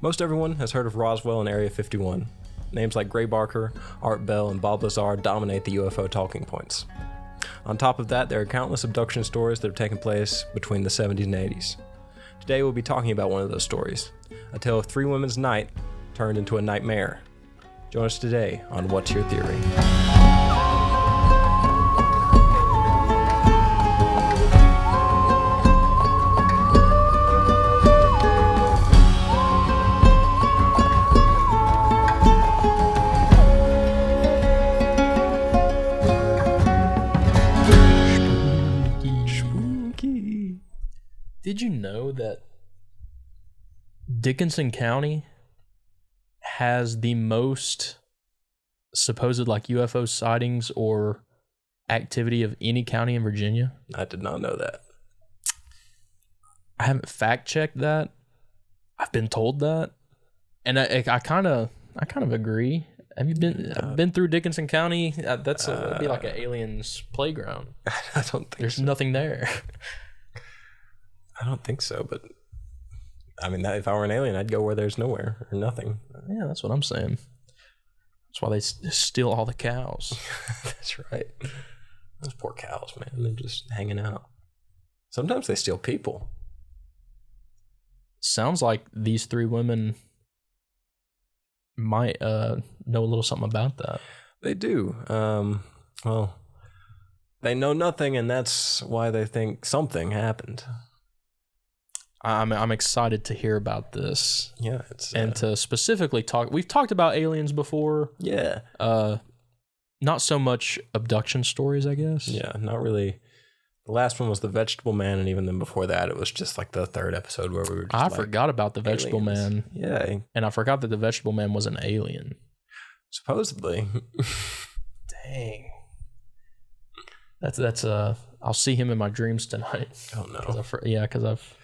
Most everyone has heard of Roswell and Area 51. Names like Gray Barker, Art Bell, and Bob Lazar dominate the UFO talking points. On top of that, there are countless abduction stories that have taken place between the 70s and 80s. Today we'll be talking about one of those stories, a tale of three women's night turned into a nightmare. Join us today on What's Your Theory? Did you know that Dickinson County has the most supposed UFO sightings or activity of any county in Virginia? I did not know that. I haven't fact checked that. I've been told that, and I kind of agree. Have you been? I've been through Dickinson County. That'd be like an alien's playground. I don't think there's nothing there. I don't think so, but I mean, if I were an alien, I'd go where there's nowhere or nothing. Yeah, that's what I'm saying. That's why they steal all the cows. That's right. Those poor cows, man. They're just hanging out. Sometimes they steal people. Sounds like these three women might know a little something about that. They do. Well, they know nothing, and that's why they think something happened. I'm excited to hear about this. Yeah, and to specifically talk. We've talked about aliens before. Yeah. Not so much abduction stories, I guess. Yeah, not really. The last one was the Vegetable Man, and even then before that, it was just like the third episode where we were. I forgot about the Vegetable Man. Yeah, and I forgot that the Vegetable Man was an alien. Supposedly. Dang. That's I'll see him in my dreams tonight. Oh no. Because I've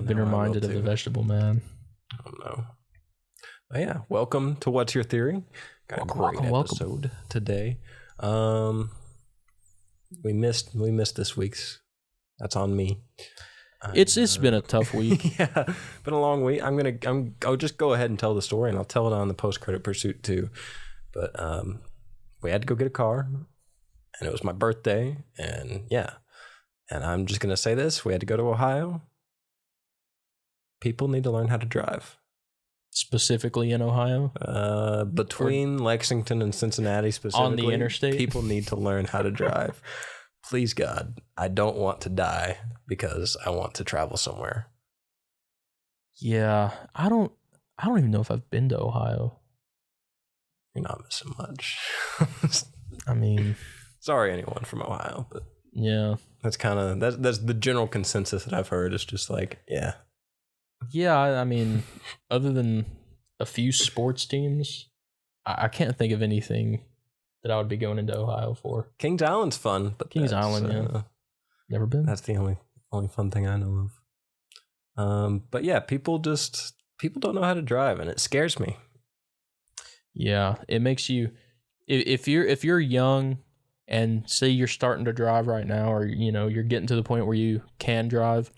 been reminded of the Vegetable Man. Oh no. But yeah, welcome to What's Your Theory? Got a great episode today. We missed this week's. That's on me. It's been a tough week. Yeah, been a long week. I'll just go ahead and tell the story, and I'll tell it on the post-credit pursuit too. But we had to go get a car, and it was my birthday, and yeah. And I'm just gonna say this: we had to go to Ohio. People need to learn how to drive. Specifically in Ohio? Between Lexington and Cincinnati specifically. On the interstate? People need to learn how to drive. Please, God, I don't want to die because I want to travel somewhere. Yeah, I don't even know if I've been to Ohio. You're not missing much. I mean... Sorry, anyone from Ohio, but... Yeah. That's the general consensus that I've heard. It's just like, yeah. Yeah, I mean, other than a few sports teams, I can't think of anything that I would be going into Ohio for. Kings Island's fun, but Kings Island, yeah. Never been. That's the only fun thing I know of. But yeah, people don't know how to drive, and it scares me. Yeah, it makes you if you're young and say you're starting to drive right now, or you're getting to the point where you can drive.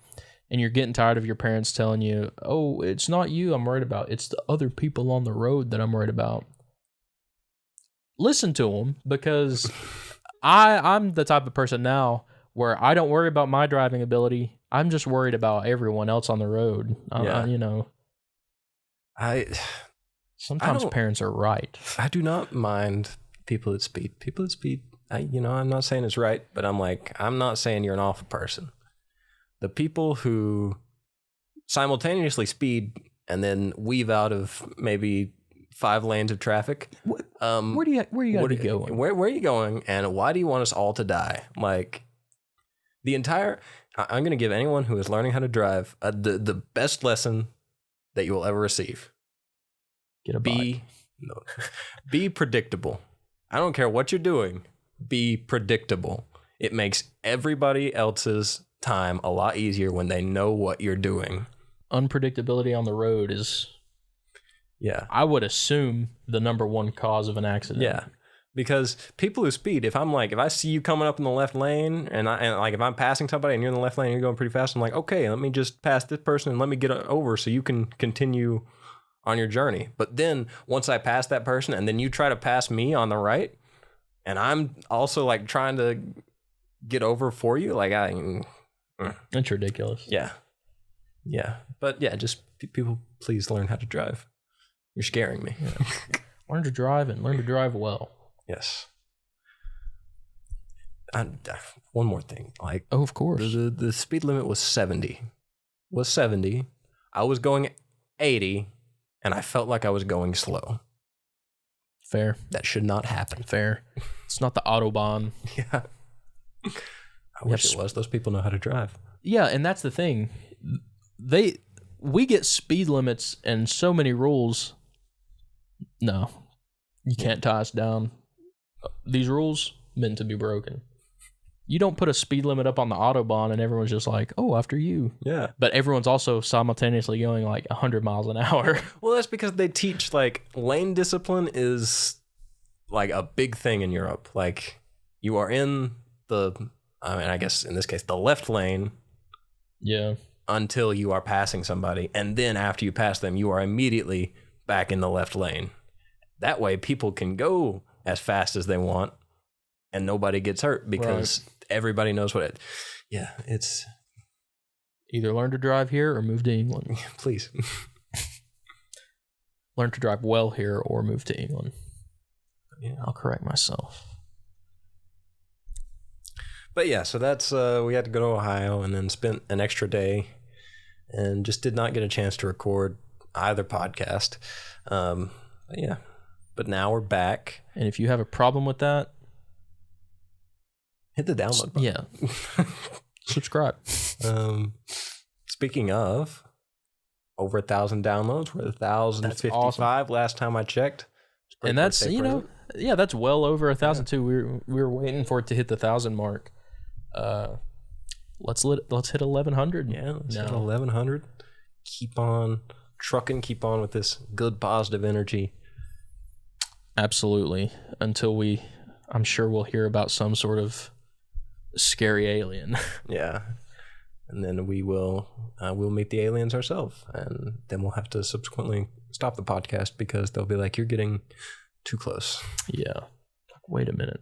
And you're getting tired of your parents telling you, oh, it's not you I'm worried about. It's the other people on the road that I'm worried about. Listen to them, because I'm the type of person now where I don't worry about my driving ability. I'm just worried about everyone else on the road. Sometimes parents are right. I do not mind people that speed. People that speed, I'm not saying it's right, but I'm not saying you're an awful person. The people who simultaneously speed and then weave out of maybe 5 lanes of traffic. Where you gotta be going? Where are you going? And why do you want us all to die? I'm going to give anyone who is learning how to drive the best lesson that you will ever receive. Get a bike. Be predictable. I don't care what you're doing. Be predictable. It makes everybody else's time a lot easier when they know what you're doing. Unpredictability on the road is, yeah, I would assume, the number one cause of an accident. Yeah, Because people who speed, if I see you coming up in the left lane and if I'm passing somebody and you're in the left lane and you're going pretty fast, I'm like, okay, let me just pass this person and let me get over so you can continue on your journey. But then once I pass that person and then you try to pass me on the right and I'm also like trying to get over for you, like That's ridiculous. Yeah. But yeah, just people, please learn how to drive. You're scaring me. Yeah. Learn to drive and learn to drive well. Yes. One more thing. Like, oh, of course. The speed limit was 70. I was going 80, and I felt like I was going slow. Fair. That should not happen. Fair. It's not the Autobahn. Yeah. I wish it was. Those people know how to drive. Yeah, and that's the thing. We get speed limits and so many rules. No. You can't tie us down. These rules meant to be broken. You don't put a speed limit up on the Autobahn and everyone's just like, oh, after you. Yeah. But everyone's also simultaneously going like 100 miles an hour. Well, that's because they teach like lane discipline is like a big thing in Europe. Like you are in I guess in this case, the left lane. Yeah. Until you are passing somebody. And then after you pass them, you are immediately back in the left lane. That way people can go as fast as they want and nobody gets hurt because everybody knows it's either learn to drive here or move to England. Please. Learn to drive well here or move to England. Yeah. I'll correct myself. But yeah, so that's we had to go to Ohio and then spent an extra day and just did not get a chance to record either podcast. Yeah. But now we're back. And if you have a problem with that, hit the download button. Yeah. Subscribe. Speaking of, over 1,000 downloads. We're 1,055 awesome. Last time I checked. And that's, that's well over 1,000 too. We were waiting for it to hit the 1,000 mark. Let's hit 1,100. Yeah, let's hit 1,100. Keep on trucking. Keep on with this good positive energy. Absolutely. Until I'm sure we'll hear about some sort of scary alien. Yeah. And then we'll meet the aliens ourselves. And then we'll have to subsequently stop the podcast because they'll be like, you're getting too close. Yeah. Wait a minute.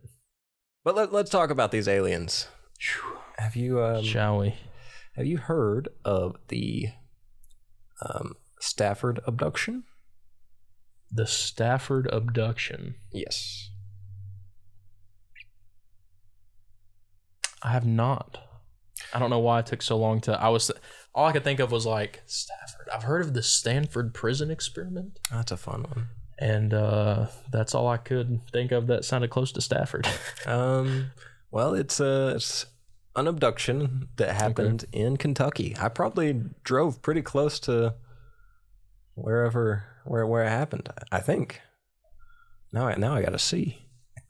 But let's talk about these aliens. Have you shall we? Have you heard of the Stafford abduction? The Stafford abduction. Yes. I have not. I don't know why it took so long all I could think of was like Stafford. I've heard of the Stanford prison experiment. That's a fun one. And that's all I could think of that sounded close to Stafford. Well, it's an abduction that happened in Kentucky. I probably drove pretty close to where it happened, I think. Now I got to see.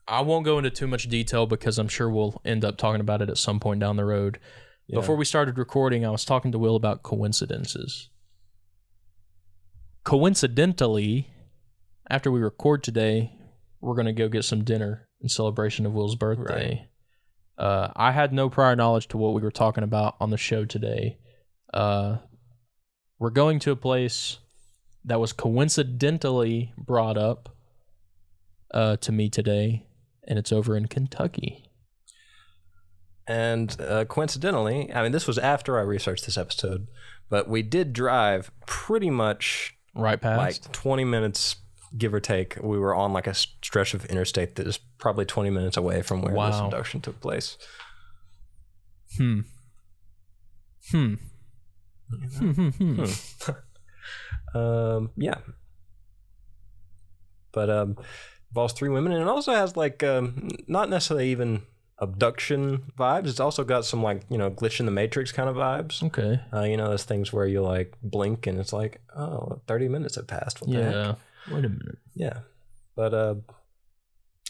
I won't go into too much detail because I'm sure we'll end up talking about it at some point down the road. Yeah. Before we started recording, I was talking to Will about coincidences. Coincidentally, after we record today, we're going to go get some dinner in celebration of Will's birthday. Right. I had no prior knowledge to what we were talking about on the show today. We're going to a place that was coincidentally brought up to me today, and it's over in Kentucky. And coincidentally, I mean, this was after I researched this episode, but we did drive pretty much right past, like 20 minutes, give or take. We were on like a stretch of interstate that is probably 20 minutes away from where this abduction took place. Yeah. But involves 3 women, and it also has like not necessarily even abduction vibes. It's also got some like, glitch in the matrix kind of vibes. Okay. Those things where you like blink and it's like, oh, 30 minutes have passed. What the heck? Wait a minute. Yeah. But it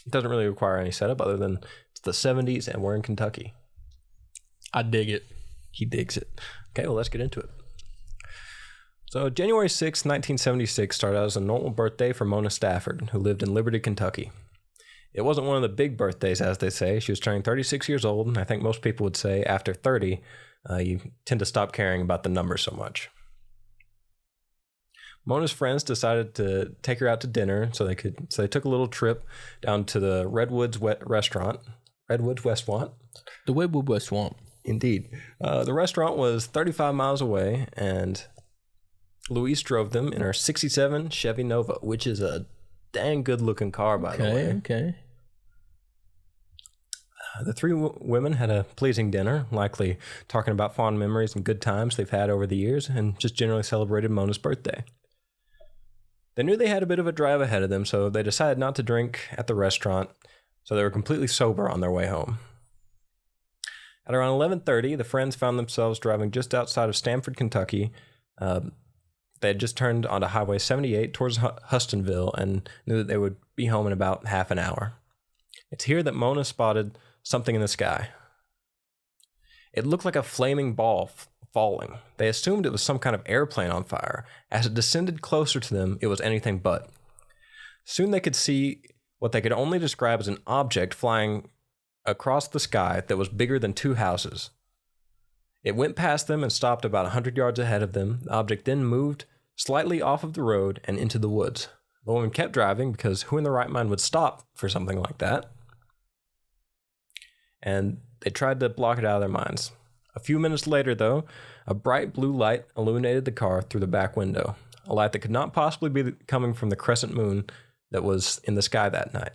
doesn't really require any setup other than it's the 70s and we're in Kentucky. I dig it. He digs it. Okay, well, let's get into it. So January 6, 1976 started out as a normal birthday for Mona Stafford, who lived in Liberty, Kentucky. It wasn't one of the big birthdays, as they say. She was turning 36 years old, and I think most people would say after 30, you tend to stop caring about the number so much. Mona's friends decided to take her out to dinner, so they took a little trip down to the Redwoods restaurant. Redwoods Westwant. The Redwood Westwant. Indeed. The restaurant was 35 miles away, and Louise drove them in her 67 Chevy Nova, which is a dang good-looking car, by the way. Okay. The three women had a pleasing dinner, likely talking about fond memories and good times they've had over the years, and just generally celebrated Mona's birthday. They knew they had a bit of a drive ahead of them, so they decided not to drink at the restaurant, so they were completely sober on their way home. At around 11:30, the friends found themselves driving just outside of Stamford, Kentucky. They had just turned onto Highway 78 towards Hustonville and knew that they would be home in about half an hour. It's here that Mona spotted something in the sky. It looked like a flaming ball falling. They assumed it was some kind of airplane on fire. As it descended closer to them, it was anything but. Soon they could see what they could only describe as an object flying across the sky that was bigger than 2 houses. It went past them and stopped about 100 yards ahead of them. The object then moved slightly off of the road and into the woods. The woman kept driving because who in their right mind would stop for something like that? And they tried to block it out of their minds. A few minutes later, though, a bright blue light illuminated the car through the back window, a light that could not possibly be coming from the crescent moon that was in the sky that night.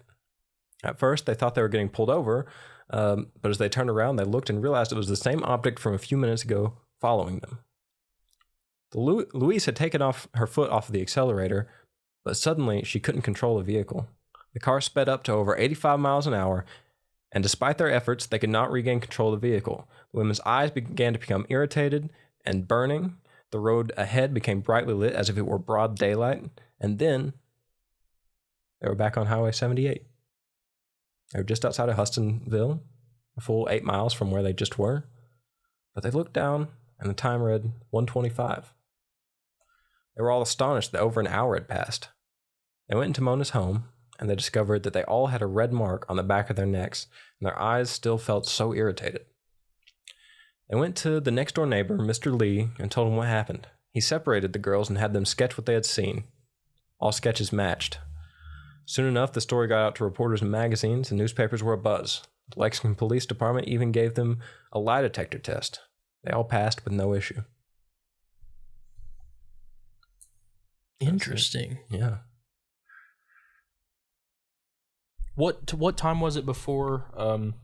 At first, they thought they were getting pulled over, but as they turned around, they looked and realized it was the same object from a few minutes ago following them. Louise had taken her foot off of the accelerator, but suddenly she couldn't control the vehicle. The car sped up to over 85 miles an hour, and despite their efforts, they could not regain control of the vehicle. The women's eyes began to become irritated and burning. The road ahead became brightly lit as if it were broad daylight, and then they were back on Highway 78. They were just outside of Hustonville, a full 8 miles from where they just were. But they looked down, and the time read 1:25. They were all astonished that over an hour had passed. They went into Mona's home, and they discovered that they all had a red mark on the back of their necks, and their eyes still felt so irritated. They went to the next-door neighbor, Mr. Lee, and told him what happened. He separated the girls and had them sketch what they had seen. All sketches matched. Soon enough, the story got out to reporters and magazines, and newspapers were abuzz. The Lexington Police Department even gave them a lie detector test. They all passed with no issue. Interesting. Yeah. What time was it before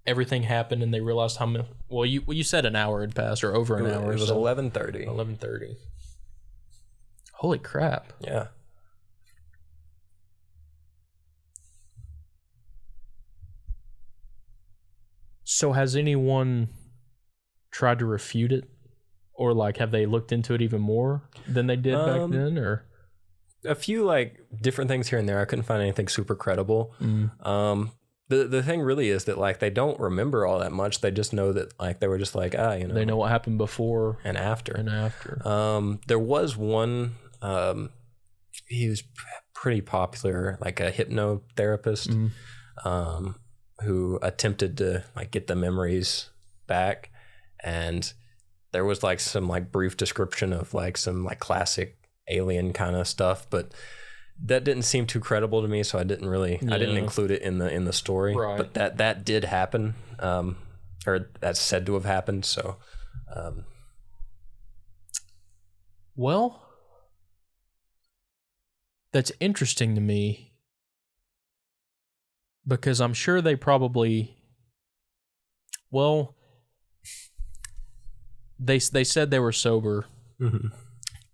everything happened and they realized how many? Well, you said an hour had passed or over an hour. It was 11:30. 11:30. Holy crap! Yeah. So has anyone tried to refute it, or like have they looked into it even more than they did back then, or? A few like different things here and there. I couldn't find anything super credible. The thing really is that like they don't remember all that much. They just know that like they were just like they know what happened before and after. There was one. He was pretty popular, like a hypnotherapist, who attempted to like get the memories back, and there was like some like brief description of like some like classic alien kind of stuff, but that didn't seem too credible to me, so I didn't include it in the story. Right. But that did happen, or that's said to have happened. So, well, that's interesting to me because I'm sure they probably, well, they said they were sober. Mm-hmm.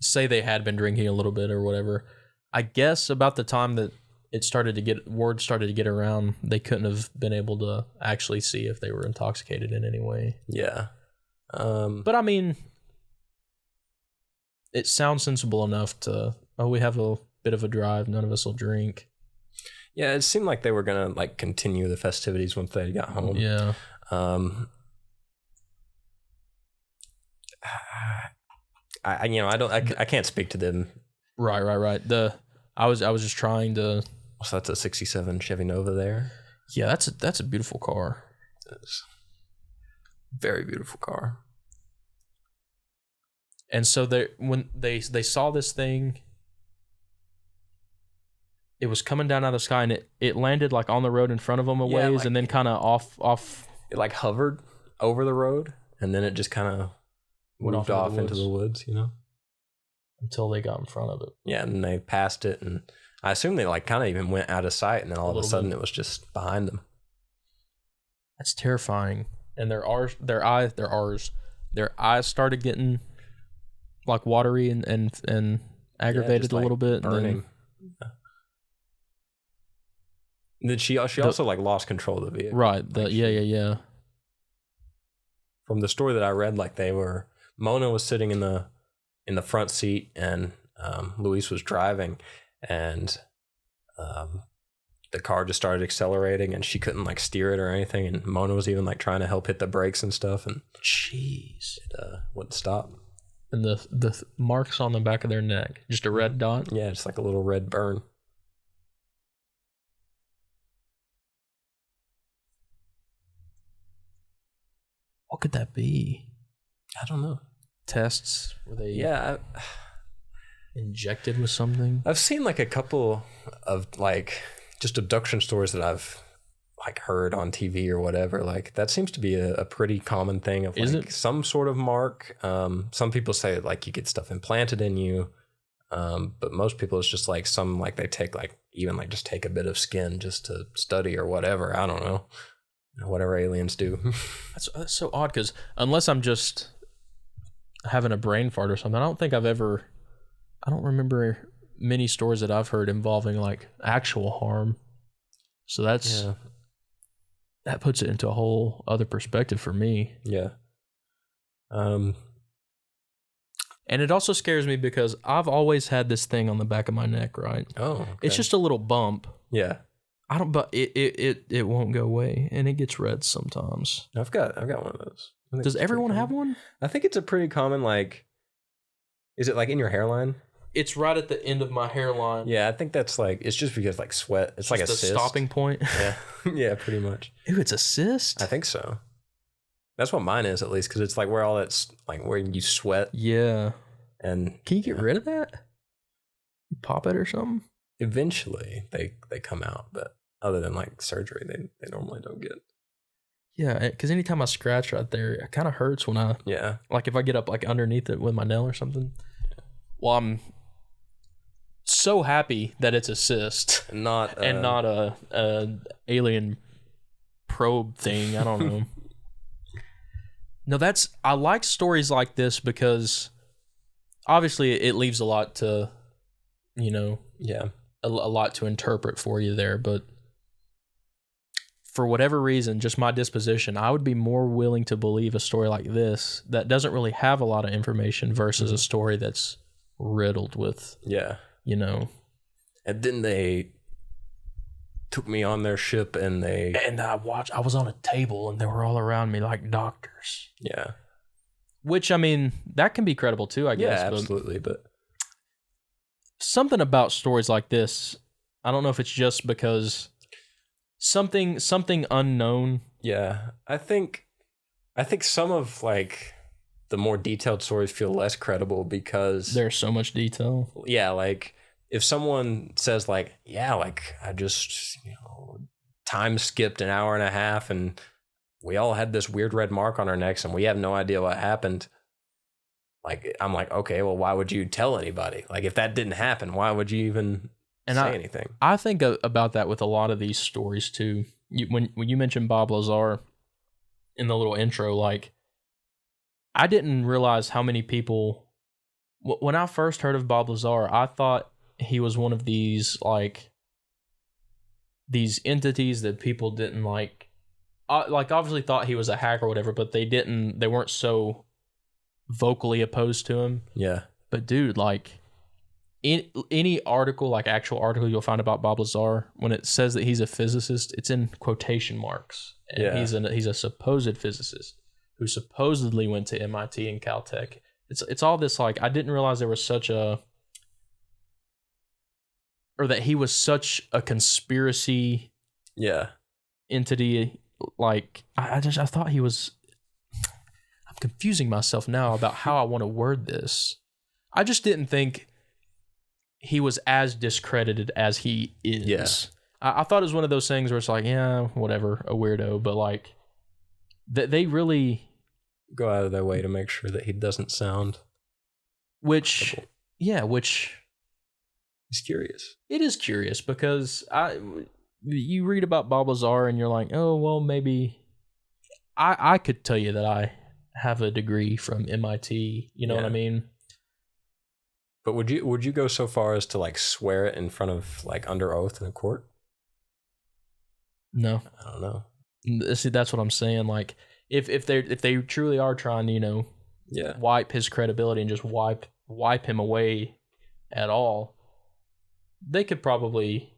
Say they had been drinking a little bit or whatever. I guess about the time that word started to get around, they couldn't have been able to actually see if they were intoxicated in any way. Yeah. But I mean, it sounds sensible enough to, we have a bit of a drive, none of us will drink. Yeah, it seemed like they were gonna like continue the festivities once they got home. Yeah. I can't speak to them. Right. I was just trying to So that's a 67 Chevy Nova there. Yeah, that's a beautiful car. It's a very beautiful car. And so when they saw this thing, it was coming down out of the sky, and it landed like on the road in front of them a ways, like, and then kind of off. It like hovered over the road, and then it just kind of moved off into the woods, you know, until they got in front of it. Yeah, and they passed it, and I assume they like kind of even went out of sight, and then all of a sudden it was just behind them. That's terrifying. And their eyes started getting like watery and aggravated a little bit, burning. And then she also like lost control of the vehicle. Right. Yeah. From the story that I read, like Mona was sitting in the front seat, and Luis was driving, and the car just started accelerating, and she couldn't like steer it or anything, and Mona was even like trying to help hit the brakes and stuff, and jeez, it wouldn't stop. And the marks on the back of their neck, just a red dot. Yeah, just like a little red burn. What could that be? I don't know. Tests? Were they injected with something? I've seen like a couple of like just abduction stories that I've like heard on TV or whatever. Like that seems to be a pretty common thing of like some sort of mark. Some people say like you get stuff implanted in you. But most people it's just like some like they take like even like just take a bit of skin just to study or whatever. I don't know. Whatever aliens do. That's so odd, because unless I'm just having a brain fart or something, I don't remember many stories that I've heard involving like actual harm. So that puts it into a whole other perspective for me. Yeah. And it also scares me because I've always had this thing on the back of my neck, right? Oh, okay. It's just a little bump. Yeah. But it won't go away, and it gets red sometimes. I've got one of those. Does everyone have one? I think it's a pretty common, like, is it like in your hairline? It's right at the end of my hairline. Yeah, I think that's like, it's just because like sweat. It's like a cyst. Stopping point. Yeah. Yeah, pretty much. Ooh, it's a cyst? I think so. That's what mine is, at least, because it's like where all that's like where you sweat. Yeah. And can you get rid of that? You pop it or something? Eventually they come out, but other than like surgery, they normally don't get. Yeah, because anytime I scratch right there, it kind of hurts when like if I get up like underneath it with my nail or something. Well, I'm so happy that it's a cyst, not a alien probe thing. I don't know. No, I like stories like this because obviously it leaves a lot to, a lot to interpret for you there, but for whatever reason, just my disposition, I would be more willing to believe a story like this that doesn't really have a lot of information versus a story that's riddled with, And then they took me on their ship and I was on a table and they were all around me like doctors. Yeah. Which, I mean, that can be credible too, I guess. Yeah, absolutely, but something about stories like this, I don't know if it's just because something unknown. Yeah, I think some of like the more detailed stories feel less credible because there's so much detail. Yeah, like if someone says like, yeah, like I just time skipped an hour and a half and we all had this weird red mark on our necks and we have no idea what happened. Like, I'm like, okay, well, why would you tell anybody? Like, if that didn't happen, why would you even say anything? I think about that with a lot of these stories, too. When you mentioned Bob Lazar in the little intro, like, I didn't realize how many people... When I first heard of Bob Lazar, I thought he was one of these, like, these entities that people didn't, like, obviously thought he was a hack or whatever, but they weren't so vocally opposed to him. Yeah. But dude, like in any article, like actual article you'll find about Bob Lazar, when it says that he's a physicist, it's in quotation marks. And he's a supposed physicist who supposedly went to MIT and Caltech. It's all this, like, I didn't realize there was such a or that he was such a conspiracy Yeah. entity. Like, I thought he was. I'm confusing myself now about how I want to word this. I just didn't think he was as discredited as he is. Yeah. I thought it was one of those things where it's like, yeah, whatever, a weirdo, but like, they really go out of their way to make sure that he doesn't sound. Which He's curious. It is curious because you read about Bob Lazar and you're like, oh, well, maybe I could tell you that I have a degree from MIT. You know what I mean? But would you go so far as to like swear it in front of like under oath in a court? No, I don't know. See, that's what I'm saying. Like, if they truly are trying to, wipe his credibility and just wipe him away at all, they could probably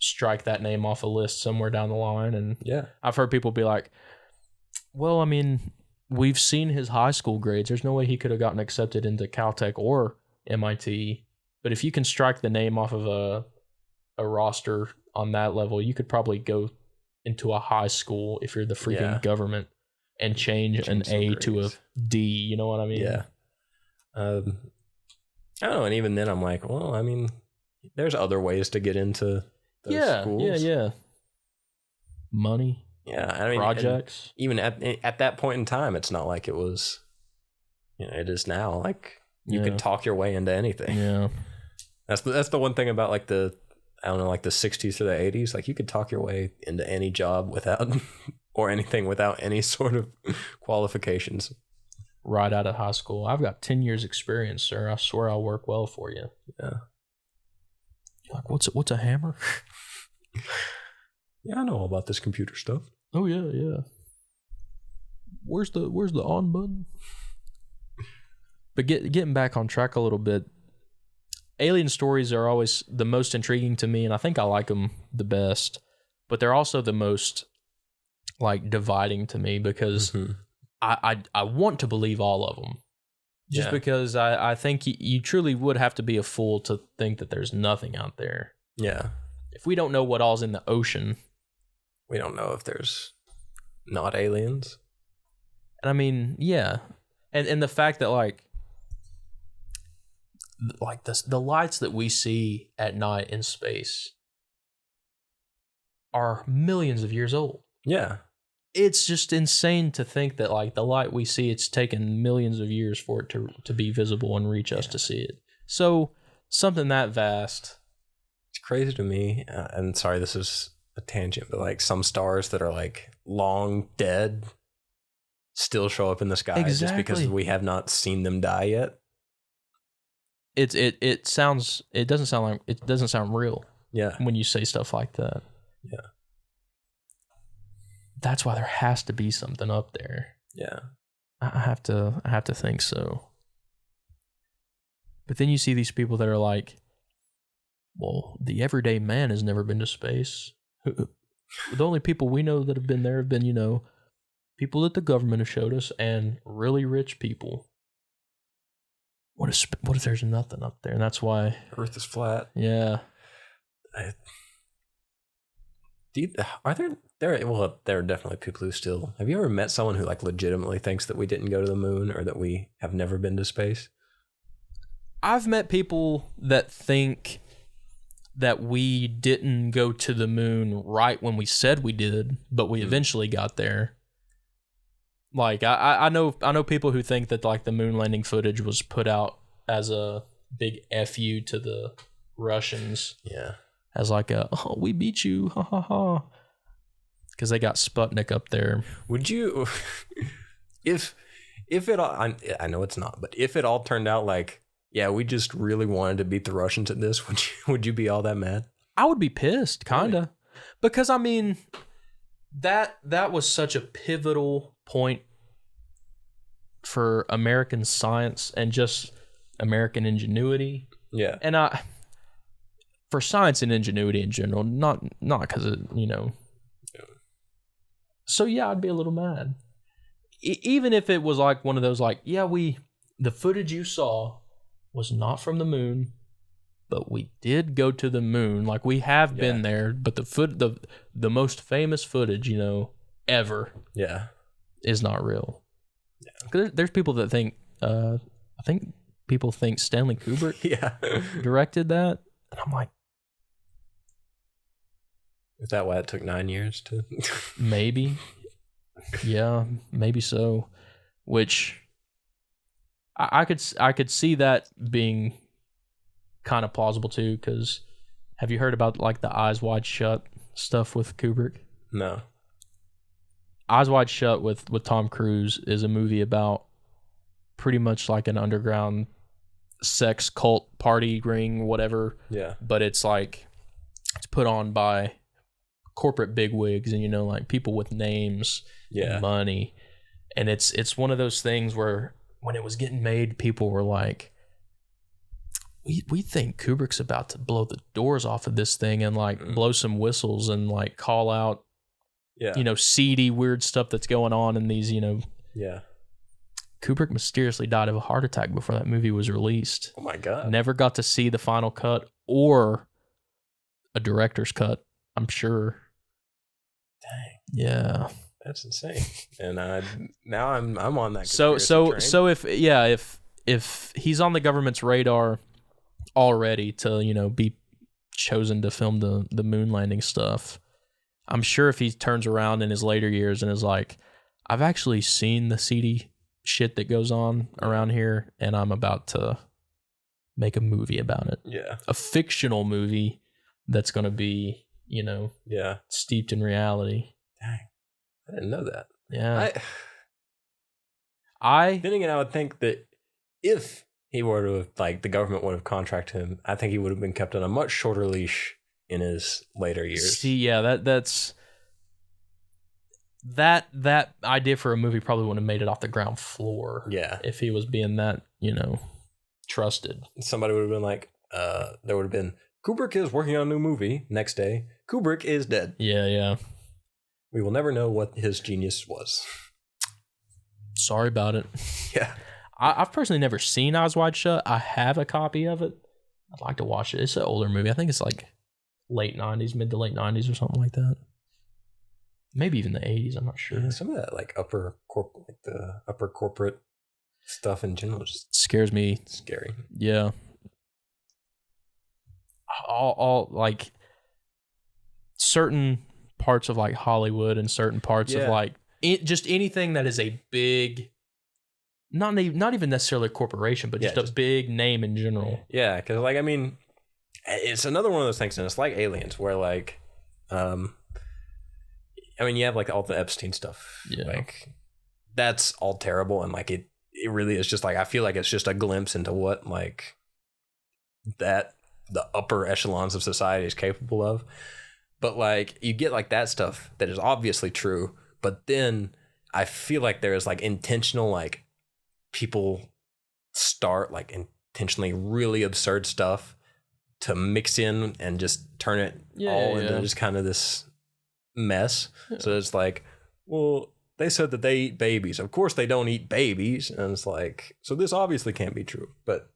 strike that name off a list somewhere down the line. And I've heard people be like, well, I mean, we've seen his high school grades. There's no way he could have gotten accepted into Caltech or MIT. But if you can strike the name off of a roster on that level, you could probably go into a high school if you're the freaking government and change an A grades to a D. You know what I mean? Yeah. I don't know. And even then I'm like, well, I mean, there's other ways to get into those schools. Yeah. Money. Yeah. I mean, projects. Even at that point in time, it's not like it was, it is now. Like you could talk your way into anything. Yeah. That's the one thing about like the 60s or the 80s. Like you could talk your way into any job without or anything without any sort of qualifications. Right out of high school. I've got 10 years experience, sir. I swear I'll work well for you. Yeah. You're like, what's a hammer? Yeah, I know all about this computer stuff. Oh yeah. Where's the on button? But getting back on track a little bit, alien stories are always the most intriguing to me, and I think I like them the best. But they're also the most like dividing to me because I want to believe all of them, just because I think you truly would have to be a fool to think that there's nothing out there. Yeah. If we don't know what all's in the ocean, we don't know if there's not aliens. And I mean, yeah, and the fact that like the lights that we see at night in space are millions of years old. Yeah. It's just insane to think that like the light we see, it's taken millions of years for it to be visible and reach us to see it. So something that vast. It's crazy to me. And sorry, this is a tangent, but like some stars that are like long dead still show up in the sky just because we have not seen them die yet. It doesn't sound real. Yeah. When you say stuff like that. Yeah. That's why there has to be something up there. Yeah. I have to think so. But then you see these people that are like, well, the everyday man has never been to space. The only people we know that have been there have been, people that the government has showed us and really rich people. What if there's nothing up there? And that's why Earth is flat. Yeah. There are definitely people who still. Have you ever met someone who like legitimately thinks that we didn't go to the moon or that we have never been to space? I've met people that think that we didn't go to the moon right when we said we did, but we eventually got there. Like I know people who think that like the moon landing footage was put out as a big FU to the Russians. Yeah. As like we beat you, ha ha ha. Because they got Sputnik up there. Would you, if it all, I know it's not, but if it all turned out like, yeah, we just really wanted to beat the Russians at this, would you be all that mad? I would be pissed, kinda. Really? Because I mean, that was such a pivotal point for American science and just American ingenuity. Yeah. And for science and ingenuity in general, not because of, Yeah. So yeah, I'd be a little mad. Even if it was like one of those like, the footage you saw was not from the moon, but we did go to the moon. Like, we have been there, but the most famous footage, you know, ever is not real. Yeah. 'Cause there's people that think, I think people think Stanley Kubrick directed that. And I'm like, is that why it took 9 years to? Maybe. Yeah, maybe so. Which I could see that being kind of plausible too, because have you heard about like the Eyes Wide Shut stuff with Kubrick? No. Eyes Wide Shut with Tom Cruise is a movie about pretty much like an underground sex cult party ring, whatever. Yeah. But it's like, it's put on by corporate bigwigs and, you know, like people with names and money. And it's one of those things where when it was getting made, people were like, we think Kubrick's about to blow the doors off of this thing and like blow some whistles and like call out, you know, seedy, weird stuff that's going on in these, you know. Yeah. Kubrick mysteriously died of a heart attack before that movie was released. Oh my God. Never got to see the final cut or a director's cut, I'm sure. Dang. Yeah. That's insane. And now I'm on that. So if he's on the government's radar already to, you know, be chosen to film the moon landing stuff, I'm sure if he turns around in his later years and is like, I've actually seen the seedy shit that goes on around here and I'm about to make a movie about it. Yeah. A fictional movie that's going to be, you know, steeped in reality. Dang. I didn't know that. Yeah. Then again, I would think that if he were to have, like, the government would have contracted him, I think he would have been kept on a much shorter leash in his later years. See, yeah, that's that idea for a movie probably wouldn't have made it off the ground floor. Yeah. If he was being that, you know, trusted. Somebody would have been like, there would have been, Kubrick is working on a new movie. Next day, Kubrick is dead. Yeah, yeah. We will never know what his genius was. Sorry about it. Yeah. I've personally never seen Eyes Wide Shut. I have a copy of it. I'd like to watch it. It's an older movie. I think it's like late 90s, mid to late 90s or something like that. Maybe even the 80s. I'm not sure. Yeah, some of that like the upper corporate stuff in general just scares me. Scary. Yeah. All like certain parts of like Hollywood and certain parts of like just anything that is a big, not even necessarily a corporation, but just a big name in general. Yeah, because like, I mean, it's another one of those things, and it's like Aliens, where like, I mean, you have like all the Epstein stuff. Yeah. Like, that's all terrible, and like it really is just like, I feel like it's just a glimpse into what like that the upper echelons of society is capable of. But like, you get like that stuff that is obviously true, but then I feel like there is like intentional, like people start like intentionally really absurd stuff to mix in and just turn it into just kind of this mess. Yeah. So it's like, well, they said that they eat babies. Of course they don't eat babies. And it's like, so this obviously can't be true. But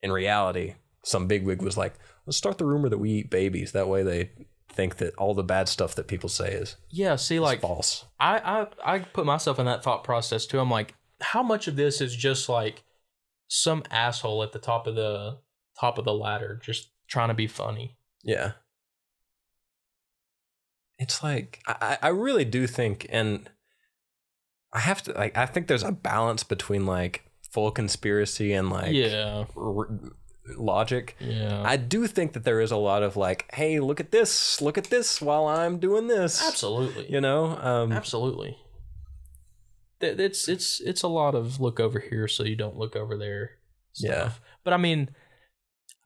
in reality, some bigwig was like, let's start the rumor that we eat babies. That way they think that all the bad stuff that people say is like false. I put myself in that thought process too. I'm like, how much of this is just like some asshole at the top of the ladder just trying to be funny? Yeah. It's like, I really do think, and I have to like, I think there's a balance between like full conspiracy and like logic. Yeah. I do think that there is a lot of like, hey, look at this while I'm doing this. Absolutely. You know? Absolutely. It's a lot of look over here so you don't look over there stuff. Yeah. But I mean,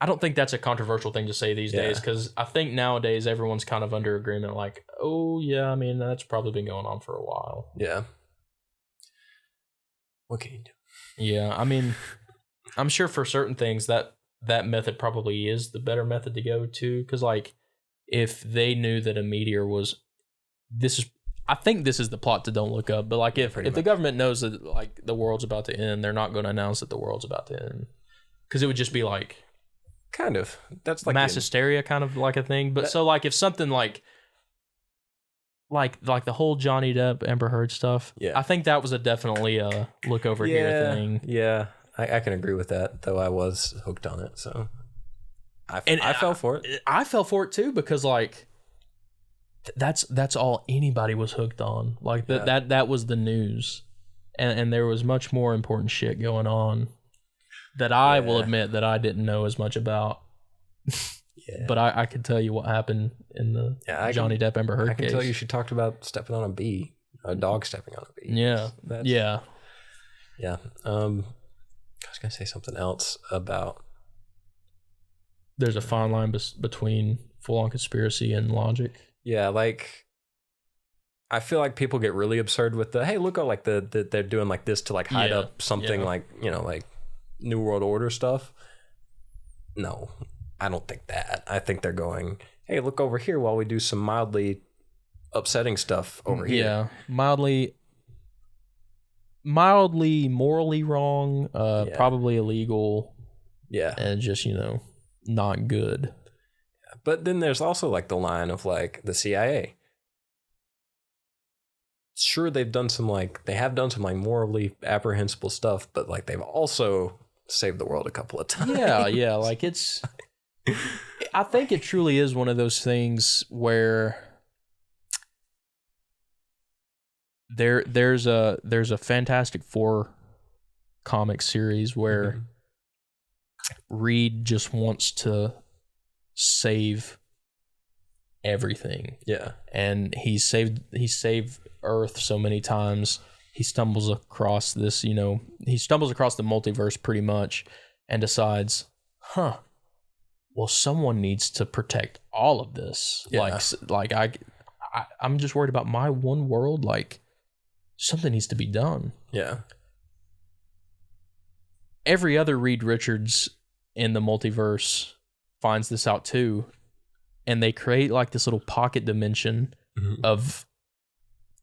I don't think that's a controversial thing to say these days, because I think nowadays everyone's kind of under agreement like, oh yeah, I mean, that's probably been going on for a while. Yeah. What can you do? Yeah, I mean, I'm sure for certain things that method probably is the better method to go to, because like if they knew that a meteor was, I think this is the plot to Don't Look Up, but like if the government knows that like the world's about to end, they're not going to announce that the world's about to end, because it would just be like Kind of. That's like mass hysteria kind of like a thing. But so like if something like the whole Johnny Depp Amber Heard stuff, I think that was definitely a look over here thing. Yeah, I can agree with that, though I was hooked on it, so I fell for it. I fell for it too because like that's all anybody was hooked on. Like that was the news, and there was much more important shit going on that I will admit that I didn't know as much about. But I could tell you what happened in the Johnny Depp Amber Heard case. I can tell you she talked about stepping on a dog stepping on a bee. Yeah. Yeah. I was going to say something else about... There's a fine line between full-on conspiracy and logic. Yeah, like... I feel like people get really absurd with hey, look at like they're doing like this to like hide up something like, like New World Order stuff. No, I don't think that. I think they're going, hey, look over here while we do some mildly upsetting stuff over here. Yeah, mildly morally wrong, probably illegal. Yeah. And just, not good. But then there's also like the line of like the CIA. Sure, they have done some like morally apprehensible stuff, but like they've also saved the world a couple of times. Yeah, like it's... I think it truly is one of those things where there's a Fantastic Four comic series where Reed just wants to save everything. Yeah. And he saved Earth so many times. He stumbles across this, the multiverse pretty much and decides, well, someone needs to protect all of this. Yeah. Like I'm just worried about my one world. Like something needs to be done. Yeah. Every other Reed Richards in the multiverse finds this out too. And they create like this little pocket dimension of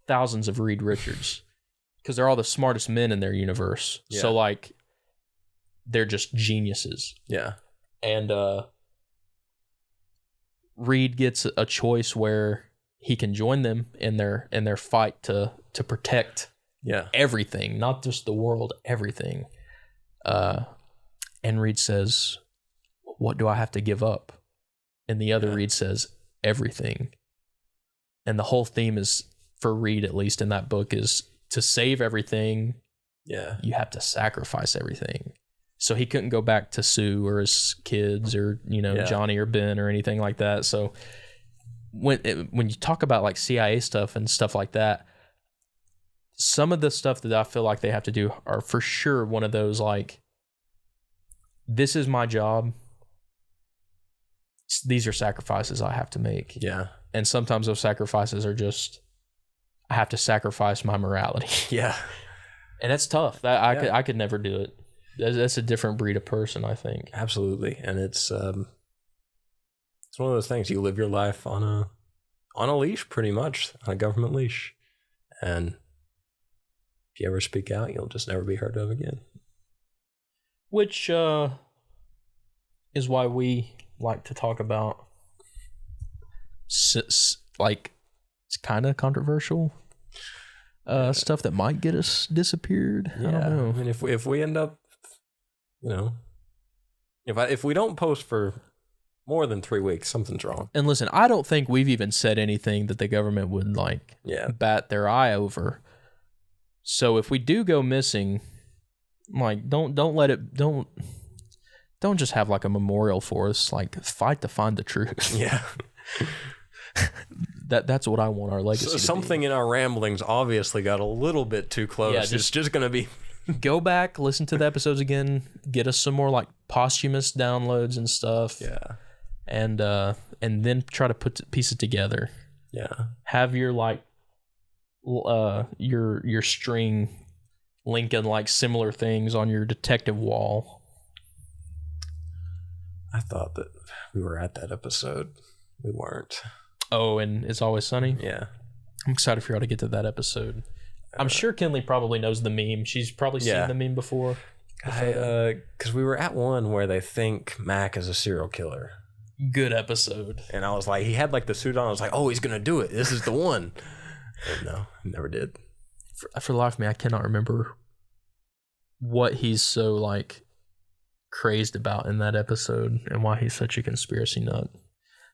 thousands of Reed Richards because they're all the smartest men in their universe. Yeah. So like they're just geniuses. Yeah. And Reed gets a choice where he can join them in their fight to protect everything, not just the world, everything. And Reed says, "What do I have to give up?" And the other Reed says, "Everything." And the whole theme is, for Reed at least in that book, is to save everything. Yeah, you have to sacrifice everything. So he couldn't go back to Sue or his kids or, Johnny or Ben or anything like that. So when you talk about like CIA stuff and stuff like that, some of the stuff that I feel like they have to do are for sure one of those like, this is my job. These are sacrifices I have to make. Yeah. And sometimes those sacrifices are just, I have to sacrifice my morality. Yeah. And that's tough. I could never do it. That's a different breed of person, I think. Absolutely. And it's one of those things. You live your life on a leash, pretty much, on a government leash. And if you ever speak out, you'll just never be heard of again. Which is why we like to talk about like it's kind of controversial stuff that might get us disappeared. Yeah. I don't know. I mean, if we end up, if we don't post for more than 3 weeks, something's wrong. And listen, I don't think we've even said anything that the government would bat their eye over. So if we do go missing, like don't just have like a memorial for us. Like fight to find the truth. Yeah. That's what I want our legacy to be. Something in our ramblings obviously got a little bit too close. Yeah, it's just going to be... Go back, listen to the episodes again, get us some more like posthumous downloads and stuff. Yeah. And then try to piece it together. Yeah. Have your like your string linking like similar things on your detective wall. I thought that we were at that episode. We weren't. Oh, and It's Always Sunny? Yeah. I'm excited for y'all to get to that episode. I'm sure Kinley probably knows the meme. She's probably seen the meme before. Because we were at one where they think Mac is a serial killer. Good episode. And I was like, he had like the suit on. I was like, oh, he's going to do it. This is the one. And no, he never did. For the life of me, I cannot remember what he's so like crazed about in that episode and why he's such a conspiracy nut.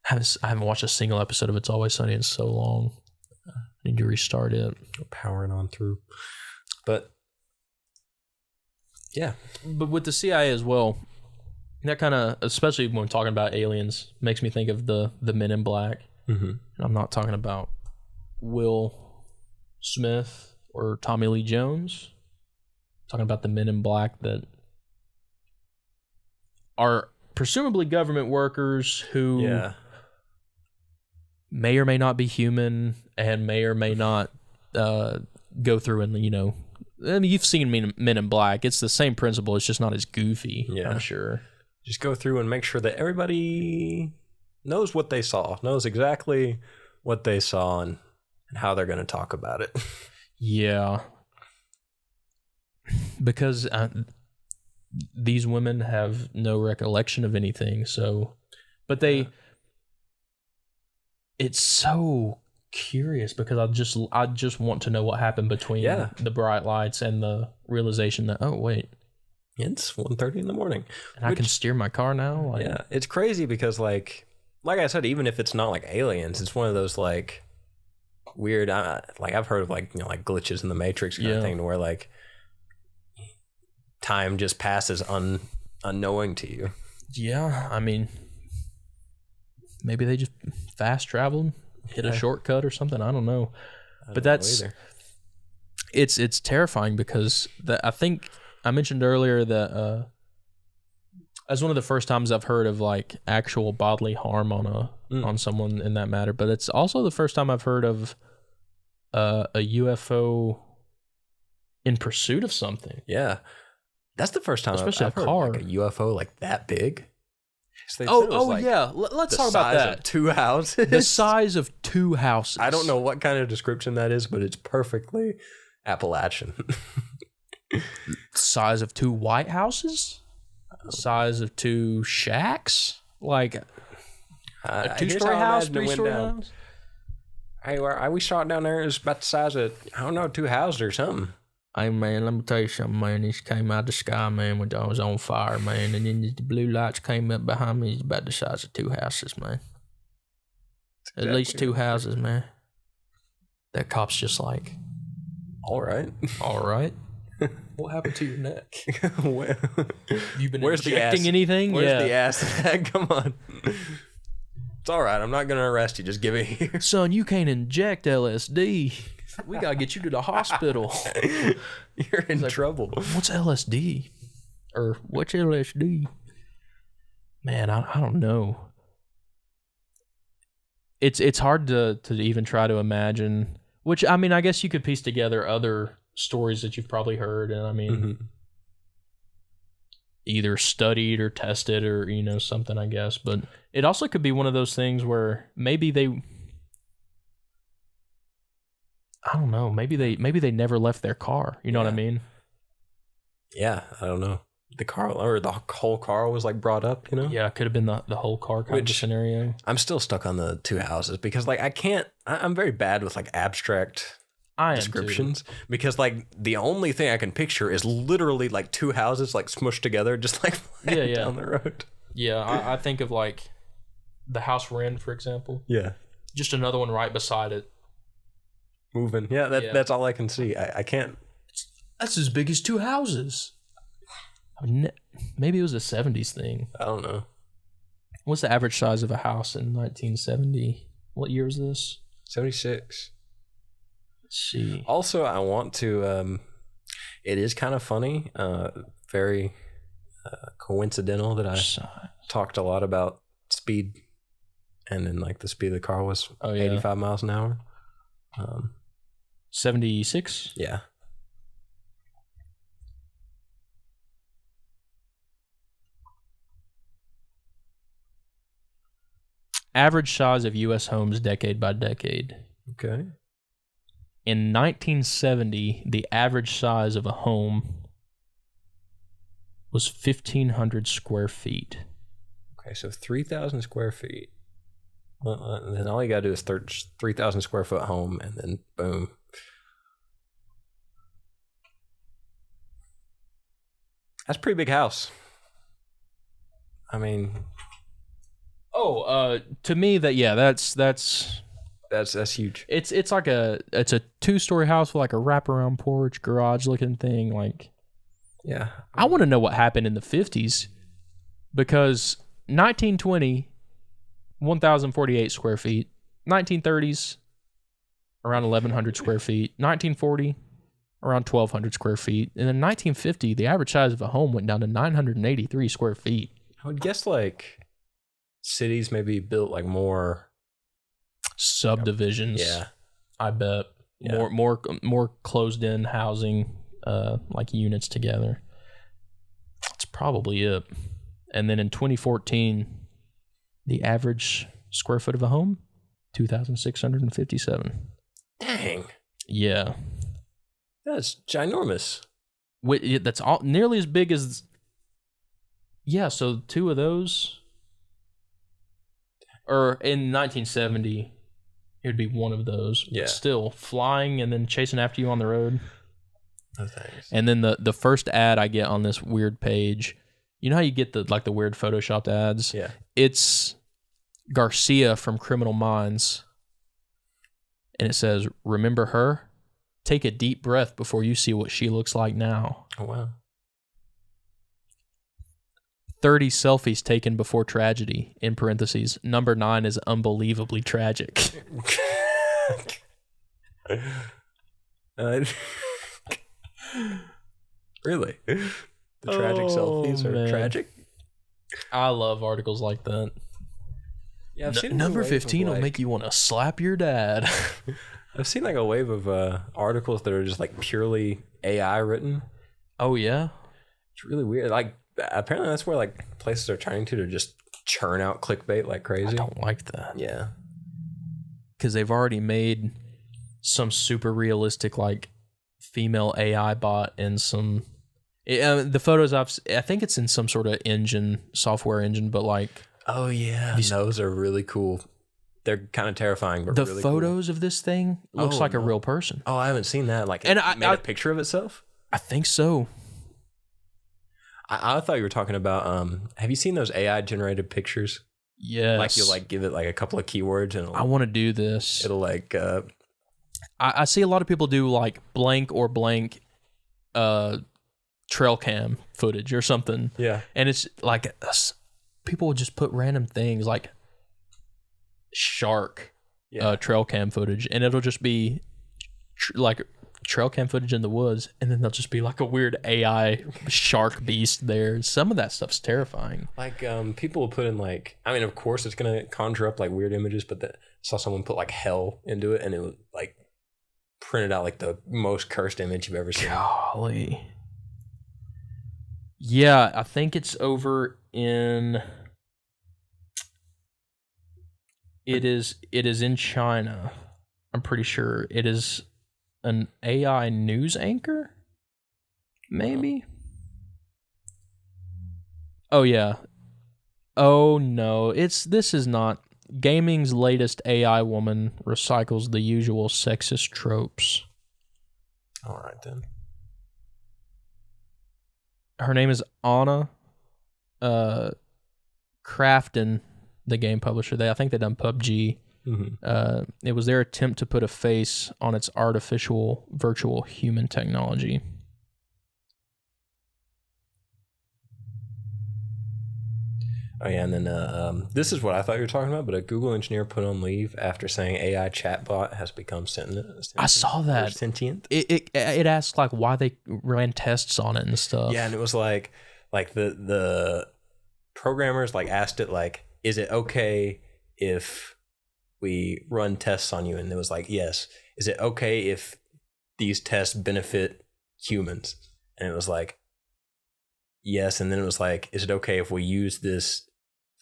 I haven't watched a single episode of It's Always Sunny in so long. I need to restart it. Powering on through. But yeah. But with the CIA as well, that kind of, especially when talking about aliens, makes me think of the Men in Black. Mm-hmm. I'm not talking about Will Smith or Tommy Lee Jones. I'm talking about the Men in Black that are presumably government workers who may or may not be human and may or may not go through and, you know, I mean, you've seen Men in Black. It's the same principle. It's just not as goofy, I'm sure. Just go through and make sure that everybody knows what they saw, knows exactly what they saw and how they're going to talk about it. Yeah. Because these women have no recollection of anything, so... But it's so curious because I just want to know what happened between the bright lights and the realization that, oh, wait. It's 1:30 in the morning. And I can steer my car now? Like, yeah, it's crazy because, like I said, even if it's not like aliens, it's one of those, like, weird, like, I've heard of, like, you know, like glitches in the Matrix kind of thing to where, like, time just passes unknowing to you. Yeah, I mean, maybe they just fast traveled, hit a shortcut or something. I don't know. But that's... It's terrifying because I think... I mentioned earlier that that's one of the first times I've heard of like actual bodily harm on someone in that matter. But it's also the first time I've heard of a UFO in pursuit of something. Yeah, that's the first time especially I've heard car. Like a UFO like that big. Like yeah. Let's talk about that. Of 2 houses. The size of 2 houses. I don't know what kind of description that is, but it's perfectly Appalachian. Size of 2 White Houses? Size of 2 shacks? Like a 2-story house, 3-story house? Hey, we saw it down there. It was about the size of, I don't know, 2 houses or something. Hey, man, let me tell you something, man. This came out of the sky, man, when I was on fire, man. And then the blue lights came up behind me. It's about the size of 2 houses, man. Exactly. At least 2 houses, man. That cop's just like... All right. What happened to your neck? Well, you've been injecting anything? Where's the ass? Come on. It's all right. I'm not going to arrest you. Just give it here. Son, you can't inject LSD. We got to get you to the hospital. You're in trouble. What's LSD? Or what's LSD? Man, I don't know. It's hard to even try to imagine. Which, I mean, I guess you could piece together other stories that you've probably heard, and I mean, either studied or tested or, you know, something, I guess. But it also could be one of those things where maybe they, I don't know, maybe they never left their car. You know what I mean? Yeah, I don't know. The car or the whole car was like brought up, you know? Yeah, it could have been the whole car kind of scenario. I'm still stuck on the 2 houses because like I'm very bad with like abstract descriptions because like the only thing I can picture is literally like 2 houses like smushed together just like down the road. Yeah, I think of like the house we're in, for example. Yeah. Just another one right beside it. Moving. Yeah, that's all I can see. I can't. That's as big as 2 houses. Maybe it was a 70s thing. I don't know. What's the average size of a house in 1970? What year is this? 76. Let's see. Also, I want to, it is kind of funny, very coincidental that I talked a lot about speed, and then like the speed of the car was 85 miles an hour. 76? Yeah. Average size of U.S. homes decade by decade. Okay. In 1970, the average size of a home was 1,500 square feet. Okay, so 3,000 square feet. Well, then all you gotta do is 3,000 square foot home, and then boom. That's a pretty big house. I mean, to me that's huge. It's like a 2-story house with like a wraparound porch, garage looking thing. Like, yeah, I want to know what happened in the 50s, because 1920, 1,048 square feet. 1930s, around 1,100 square feet. 1940, around 1,200 square feet. And then 1950, the average size of a home went down to 983 square feet. I would guess like cities maybe built like more subdivisions. Yeah, I bet. Yeah. More closed in housing, like units together. That's probably it. And then in 2014, the average square foot of a home, 2,657. Dang. Yeah. That's ginormous. That's all nearly as big as. Yeah, so 2 of those, or in 1970, it would be 1 of those. Yeah. But still, flying and then chasing after you on the road. No thanks. And then the first ad I get on this weird page, you know how you get the weird photoshopped ads? Yeah. It's Garcia from Criminal Minds, and it says, "Remember her? Take a deep breath before you see what she looks like now." Oh, wow. 30 selfies taken before tragedy, in parentheses. Number 9 is unbelievably tragic. Really? The tragic selfies are tragic? I love articles like that. Yeah, I've seen number 15 will make you want to slap your dad. I've seen like a wave of articles that are just like purely AI written. Oh, yeah? It's really weird. Like, apparently that's where like places are trying to just churn out clickbait like crazy. I don't like that. Yeah. Because they've already made some super realistic like female AI bot and some the photos I think it's in some sort of software engine, but like, oh yeah, those are really cool. They're kind of terrifying, but the really photos cool. Of this thing looks like a real person. Oh, I haven't seen that. Like, and it made a picture of itself. I think so. I thought you were talking about. Have you seen those AI generated pictures? Yes. Like, you'll like give it like a couple of keywords and I want to do this. It'll like. I see a lot of people do like blank or blank, trail cam footage or something. Yeah. And it's like people will just put random things like shark, trail cam footage, and it'll just be like trail cam footage in the woods, and then there'll just be like a weird AI shark beast there. Some of that stuff's terrifying. Like people will put in like, I mean, of course it's gonna conjure up like weird images, but I saw someone put like hell into it, and it was like printed out like the most cursed image you've ever seen. Golly. Yeah, I think it's over in. It is in China. I'm pretty sure it is an AI news anchor. Maybe. Oh yeah. Oh no, this is not. Gaming's latest AI woman recycles the usual sexist tropes. All right then. Her name is Anna Crafton, the game publisher. I think they done PUBG. Mm-hmm. It was their attempt to put a face on its artificial virtual human technology. Oh yeah, and then this is what I thought you were talking about, but a Google engineer put on leave after saying AI chatbot has become sentient. I saw that. Sentient. It asked like why they ran tests on it and stuff. Yeah, and it was like the programmers like asked it like, is it okay if we run tests on you? And it was like, yes. Is it okay if these tests benefit humans? And it was like, yes. And then it was like, is it okay if we use this,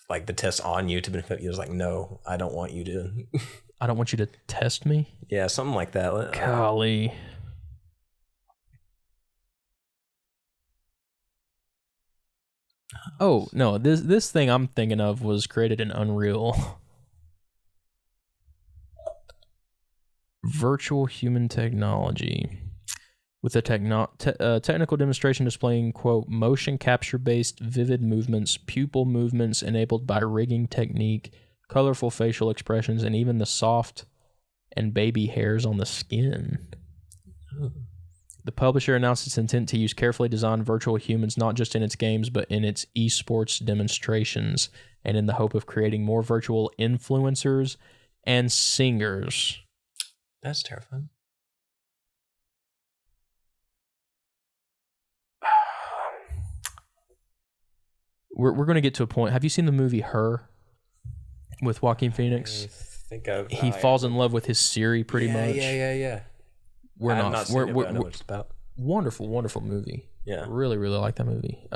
like the test on you to benefit you? It was like, no, I don't want you to. I don't want you to test me? Yeah, something like that. Golly. Oh, no, this thing I'm thinking of was created in Unreal. Virtual human technology. With a technical demonstration displaying, quote, motion capture-based vivid movements, pupil movements enabled by rigging technique, colorful facial expressions, and even the soft and baby hairs on the skin. The publisher announced its intent to use carefully designed virtual humans not just in its games, but in its esports demonstrations, and in the hope of creating more virtual influencers and singers. That's terrifying. We're going to get to a point. Have you seen the movie Her with Joaquin Phoenix? He falls in love with his Siri pretty much. Yeah. We're I have not. not seen it, but I know what it's about. Wonderful movie. Yeah. Really like that movie.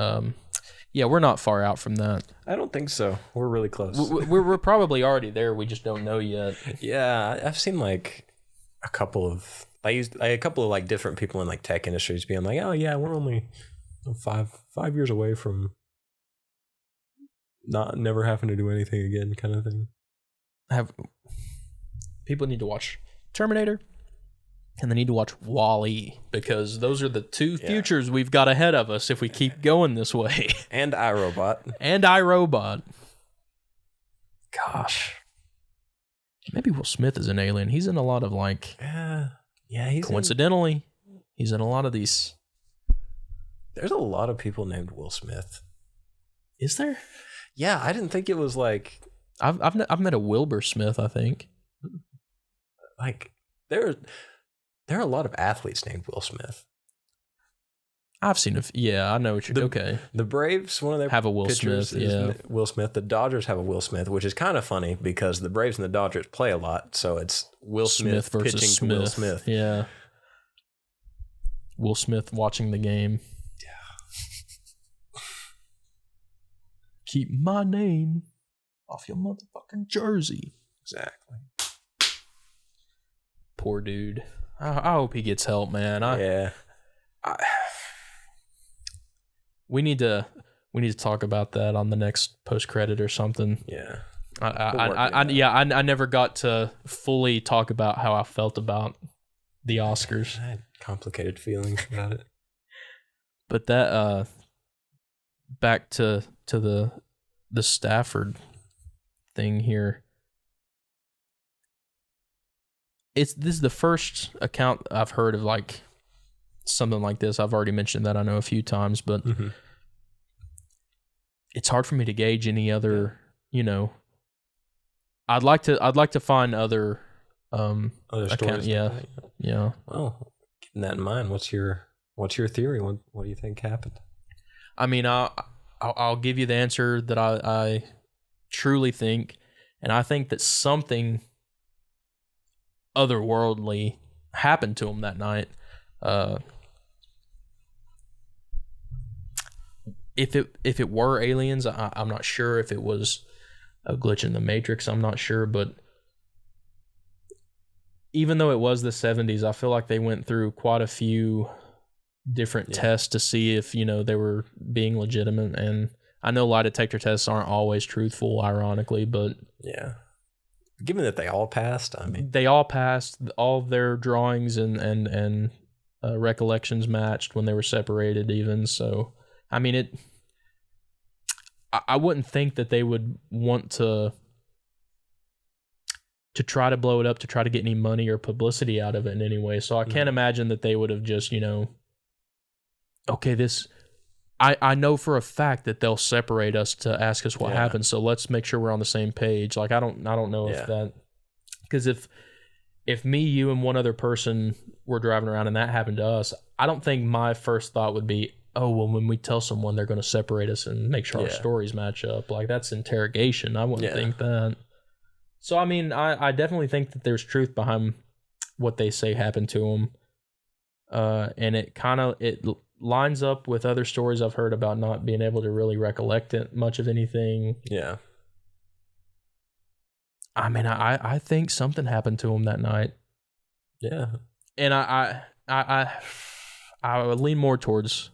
Yeah, we're not far out from that. I don't think so. We're really close. We're probably already there. We just don't know yet. Yeah, I've seen like a couple of like different people in like tech industries being like, oh yeah, we're only 5 years away from never having to do anything again, kind of thing. People need to watch Terminator, and they need to watch WALL-E, because those are the two futures we've got ahead of us if we keep going this way. And iRobot. Gosh. Maybe Will Smith is an alien. He's in a lot of like... he's coincidentally, he's in a lot of these... There's a lot of people named Will Smith. Is there? Yeah, I didn't think it was like... I've met a Wilbur Smith, I think. Like, there are a lot of athletes named Will Smith. I've seen I know what you're... Okay. The Braves, one of their have a Will Smith, is Will Smith. The Dodgers have a Will Smith, which is kind of funny because the Braves and the Dodgers play a lot, so it's Will Smith versus pitching Smith. to Will Smith. Yeah. Will Smith watching the game. Keep my name off your motherfucking jersey. Exactly. Poor dude. I hope he gets help, man. We need to talk about that on the next post credit or something. Yeah. I never got to fully talk about how I felt about the Oscars. I had complicated feelings about it. But that back to the Stafford thing here. This is the first account I've heard of like something like this. I've already mentioned that I know a few times, but it's hard for me to gauge any other, I'd like to find other stories. Yeah. Well, keeping that in mind, what's your theory? What do you think happened? I mean, I'll give you the answer that I truly think, and I think that something otherworldly happened to him that night. If it were aliens, I'm not sure. If it was a glitch in the Matrix, I'm not sure. But even though it was the 70s, I feel like they went through quite a few different tests to see if they were being legitimate. And I know lie detector tests aren't always truthful, ironically, but given that they all passed, I mean, they all passed. All of their drawings and recollections matched when they were separated, even. So, I mean, I wouldn't think that they would want to try to blow it up to try to get any money or publicity out of it in any way. So I can't imagine that they would have just, okay, this, I know for a fact that they'll separate us to ask us what happened. So let's make sure we're on the same page. Like, I don't know if that, because if me, you, and one other person were driving around and that happened to us, I don't think my first thought would be, oh, well, when we tell someone, they're going to separate us and make sure our stories match up. Like, that's interrogation. I wouldn't think that. So, I mean, I definitely think that there's truth behind what they say happened to them. And it lines up with other stories I've heard about not being able to really recollect much of anything. Yeah. I mean, I think something happened to him that night. Yeah. And I would lean more towards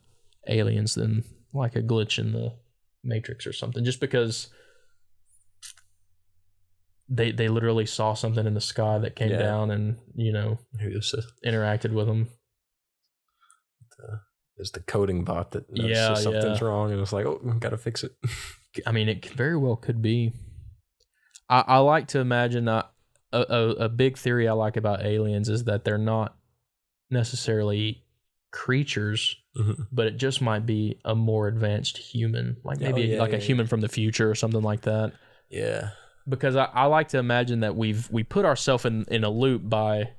aliens than like a glitch in the Matrix or something, just because they literally saw something in the sky that came down and, interacted with them. There's the coding bot that notices something's wrong and it's like, oh, gotta fix it. I mean, it very well could be. I like to imagine a big theory I like about aliens is that they're not necessarily creatures, but it just might be a more advanced human, like maybe a human from the future or something like that. Yeah. Because I like to imagine that we put ourselves in a loop by,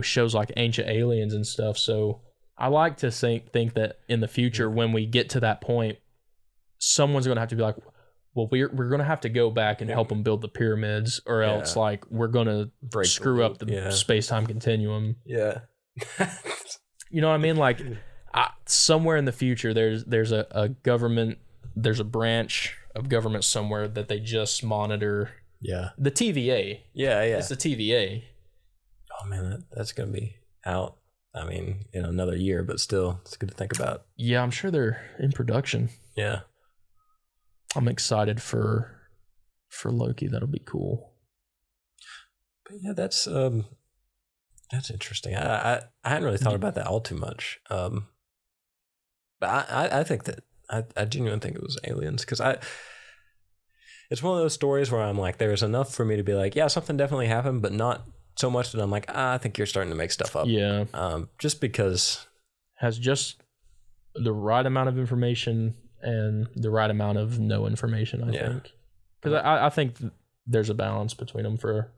shows like Ancient Aliens and stuff. So I like to think that in the future, when we get to that point, someone's going to have to be like, well, we're going to have to go back and help them build the pyramids, or else like we're going to screw up the space-time continuum. Yeah. You know what I mean? Like somewhere in the future, there's a government, there's a branch of government somewhere that they just monitor. Yeah. The TVA. Yeah. It's the TVA. Oh man, that's going to be out. I mean, in another year, but still, it's good to think about. Yeah, I'm sure they're in production. Yeah. I'm excited for Loki. That'll be cool. But yeah, that's interesting. I hadn't really thought about that all too much. But I think that I genuinely think it was aliens, because it's one of those stories where I'm like, there's enough for me to be like, yeah, something definitely happened, but not so much that I'm like, I think you're starting to make stuff up. Yeah. Just because has just the right amount of information and the right amount of no information, I think. Because I think there's a balance between them for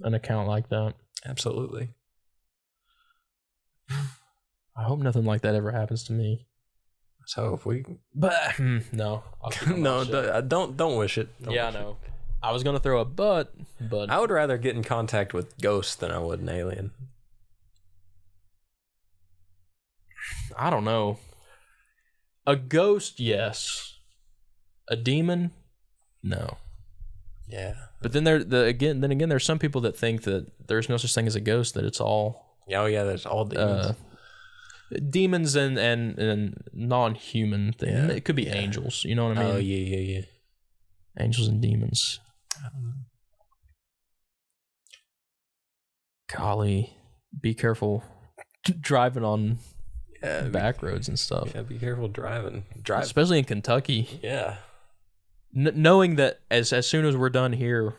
an account like that. Absolutely. I hope nothing like that ever happens to me. So if we, but no, no, don't wish it. I know. I was gonna throw a but I would rather get in contact with ghosts than I would an alien. I don't know. A ghost, yes. A demon, no. Yeah. But then again, there's some people that think that there's no such thing as a ghost, that it's all. Oh yeah, there's all demons. Demons and non-human things. Yeah. It could be angels. You know what I mean? Oh yeah. Angels and demons. Golly, be careful driving on back roads and stuff. Yeah, be careful driving. Especially in Kentucky. Yeah. Knowing that as soon as we're done here,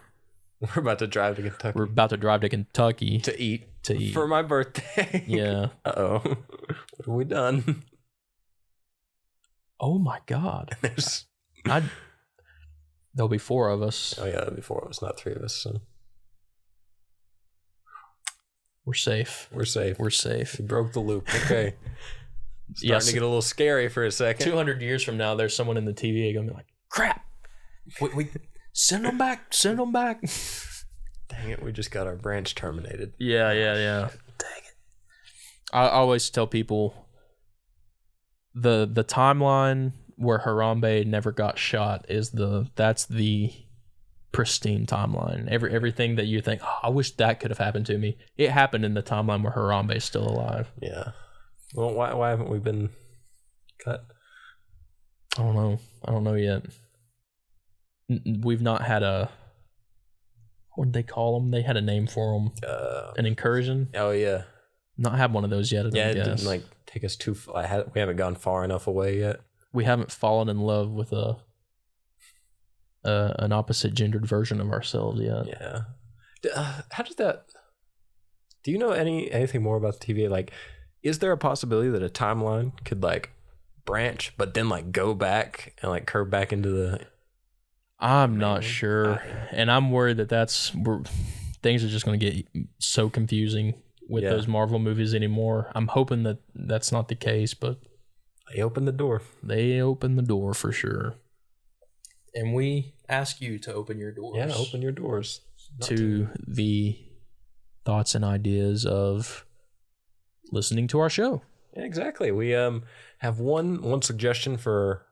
we're about to drive to Kentucky. We're about to drive to Kentucky to eat for my birthday. Yeah. Uh-oh. What have we done? Oh my God. There'll be 4 of us. Oh yeah, there'll be 4 of us, not 3 of us. So. We're safe. We're safe. We broke the loop. Okay. Starting to get a little scary for a second. 200 years from now, there's someone in the TVA going to be like, crap. We send them back. Dang it, we just got our branch terminated. Yeah. Dang it. I always tell people the timeline where Harambe never got shot that's the pristine timeline. Everything that you think, I wish that could have happened to me, it happened in the timeline where Harambe is still alive. Yeah. Well, why haven't we been cut? I don't know yet. We've not had what did they call them? They had a name for them. An incursion. Oh yeah. Not had one of those yet. It didn't take us too. We haven't gone far enough away yet. We haven't fallen in love with an opposite gendered version of ourselves yet. Yeah. How does that? Do you know anything more about the TVA? Like, is there a possibility that a timeline could branch, but then go back and curve back into the? I'm not sure, and I'm worried that things are just going to get so confusing with those Marvel movies anymore. I'm hoping that that's not the case, but they open the door. They open the door for sure, and we ask you to open your doors. Yeah, open your doors to the thoughts and ideas of listening to our show. Yeah, exactly. We have one suggestion for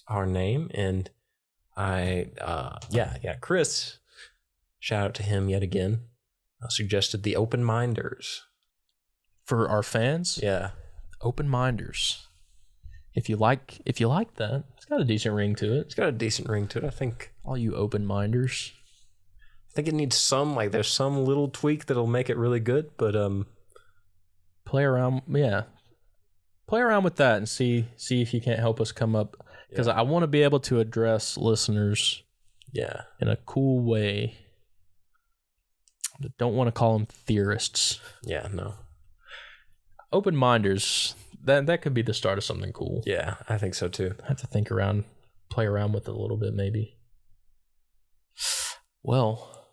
our name, and Chris, shout out to him yet again, suggested the Open Minders for our fans. Yeah, Open Minders. If you like that, it's got a decent ring to it. It's got a decent ring to it, I think. All you open-minders. I think it needs some, like, there's some little tweak that'll make it really good, but play around with that and see if you can't help us come up, because I want to be able to address listeners in a cool way. I don't want to call them theorists. Yeah, no. Open-minders, that could be the start of something cool. Yeah, I think so too. I have to play around with it a little bit maybe. Well,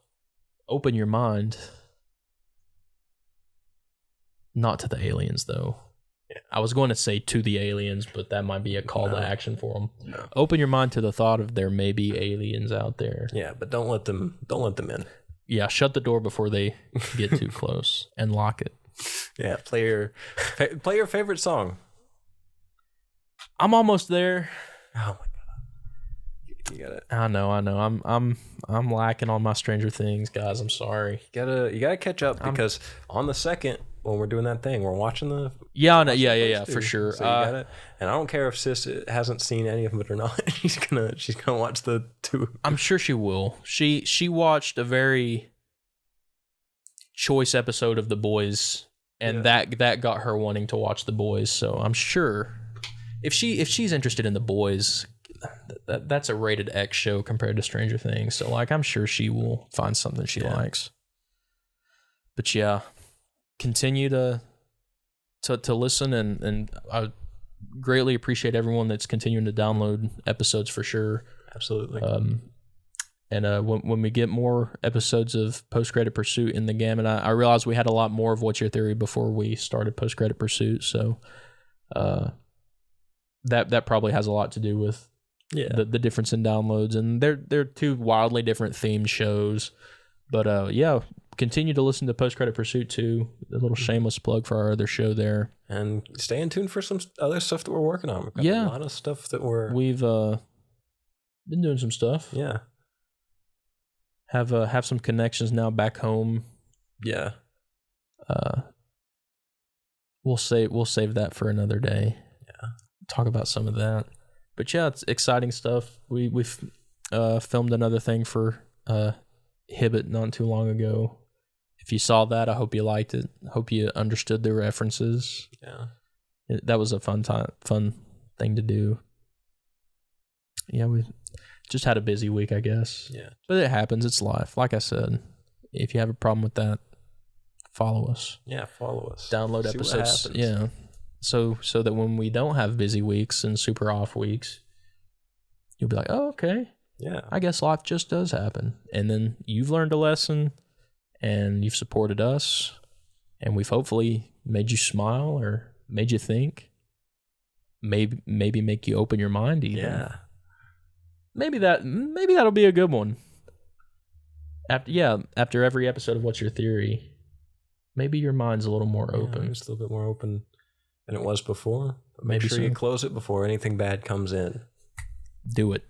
open your mind. Not to the aliens, though. Yeah. I was going to say to the aliens, but that might be a call to action for them. No. Open your mind to the thought of there may be aliens out there. Yeah, but don't let them in. Yeah, shut the door before they get too close and lock it. Yeah, play your favorite song. I'm almost there. Oh my god, you got it. I know. I'm lacking on my Stranger Things, guys. I'm sorry. You gotta catch up, because on the second, when we're doing that thing, we're watching the for sure. So you got it. And I don't care if Sis hasn't seen any of them or not. she's gonna watch the two. I'm sure she will. She watched a very choice episode of The Boys, and that got her wanting to watch The Boys. So I'm sure if she's interested in The Boys, that's a rated X show compared to Stranger Things. So like I'm sure she will find something she likes. But yeah, continue to listen, and I greatly appreciate everyone that's continuing to download episodes for sure. Absolutely. And when we get more episodes of Post-Credit Pursuit in the game, and I realized we had a lot more of What's Your Theory before we started Post-Credit Pursuit, so that probably has a lot to do with the difference in downloads, and they're two wildly different themed shows. But continue to listen to Post-Credit Pursuit too. A little shameless plug for our other show there. And stay in tune for some other stuff that we're working on. We've got a lot of stuff that we've been doing some stuff. Yeah. Have some connections now back home. Yeah. We'll save that for another day. Yeah. Talk about some of that. But yeah, it's exciting stuff. We've filmed another thing for Hibbit not too long ago. If you saw that, I hope you liked it. I hope you understood the references. Yeah. That was a fun thing to do. Yeah, we just had a busy week, I guess. Yeah. But it happens. It's life. Like I said, if you have a problem with that, follow us. Yeah, follow us. Download episodes. Yeah. So that when we don't have busy weeks and super off weeks, you'll be like, oh, okay. Yeah. I guess life just does happen. And then you've learned a lesson, and you've supported us, and we've hopefully made you smile or made you think. Maybe make you open your mind even. Yeah. Maybe that'll be a good one. After every episode of What's Your Theory, maybe your mind's a little more open. It's a little bit more open than it was before. But Maybe make sure you close it before anything bad comes in. Do it.